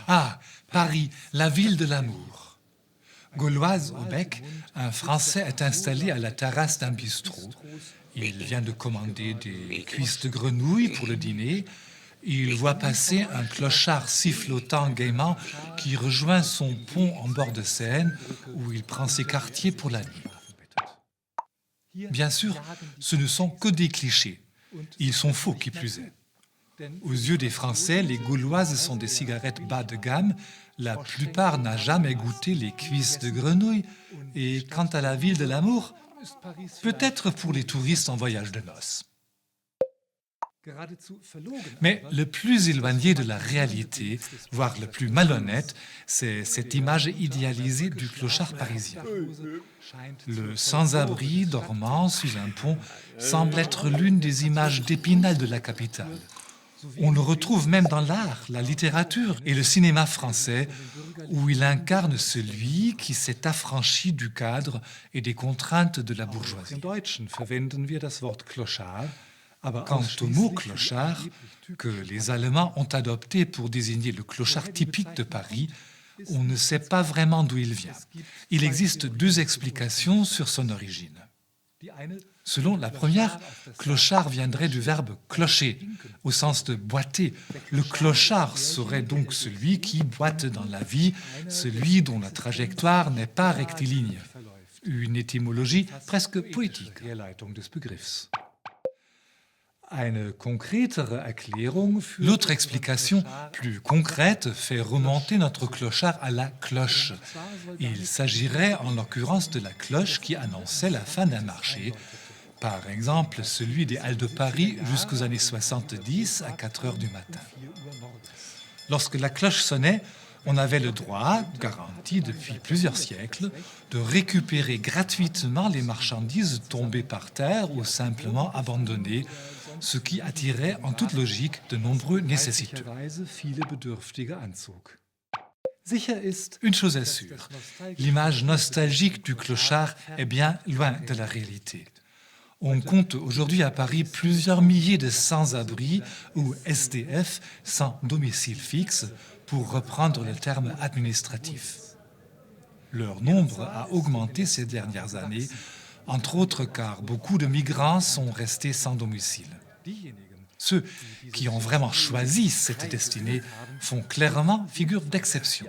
Ah, Paris, la ville de l'amour. Gauloise au bec, un Français est installé à la terrasse d'un bistrot. Il vient de commander des cuisses de grenouille pour le dîner. Il voit passer un clochard sifflotant gaiement qui rejoint son pont en bord de Seine où il prend ses quartiers pour la nuit. Bien sûr, ce ne sont que des clichés. Ils sont faux qui plus est. Aux yeux des Français, les Gauloises sont des cigarettes bas de gamme. La plupart n'a jamais goûté les cuisses de grenouille. Et quant à la ville de l'amour, peut-être pour les touristes en voyage de noces. Mais le plus éloigné de la réalité, voire le plus malhonnête, c'est cette image idéalisée du clochard parisien. Le sans-abri dormant sous un pont semble être l'une des images d'Épinal de la capitale. On le retrouve même dans l'art, la littérature et le cinéma français, où il incarne celui qui s'est affranchi du cadre et des contraintes de la bourgeoisie. Quant au mot clochard, que les Allemands ont adopté pour désigner le clochard typique de Paris, on ne sait pas vraiment d'où il vient. Il existe deux explications sur son origine. Selon la première, clochard viendrait du verbe clocher, au sens de boiter. Le clochard serait donc celui qui boite dans la vie, celui dont la trajectoire n'est pas rectiligne. Une étymologie presque poétique. L'autre explication, plus concrète, fait remonter notre clochard à la cloche. Il s'agirait en l'occurrence de la cloche qui annonçait la fin d'un marché. Par exemple, celui des Halles de Paris jusqu'aux années 70 à 4 heures du matin. Lorsque la cloche sonnait, on avait le droit, garanti depuis plusieurs siècles, de récupérer gratuitement les marchandises tombées par terre ou simplement abandonnées, ce qui attirait en toute logique de nombreux nécessiteux. Une chose est sûre, l'image nostalgique du clochard est bien loin de la réalité. On compte aujourd'hui à Paris plusieurs milliers de sans-abri ou SDF, sans domicile fixe, pour reprendre le terme administratif. Leur nombre a augmenté ces dernières années, entre autres car beaucoup de migrants sont restés sans domicile. Ceux qui ont vraiment choisi cette destinée font clairement figure d'exception.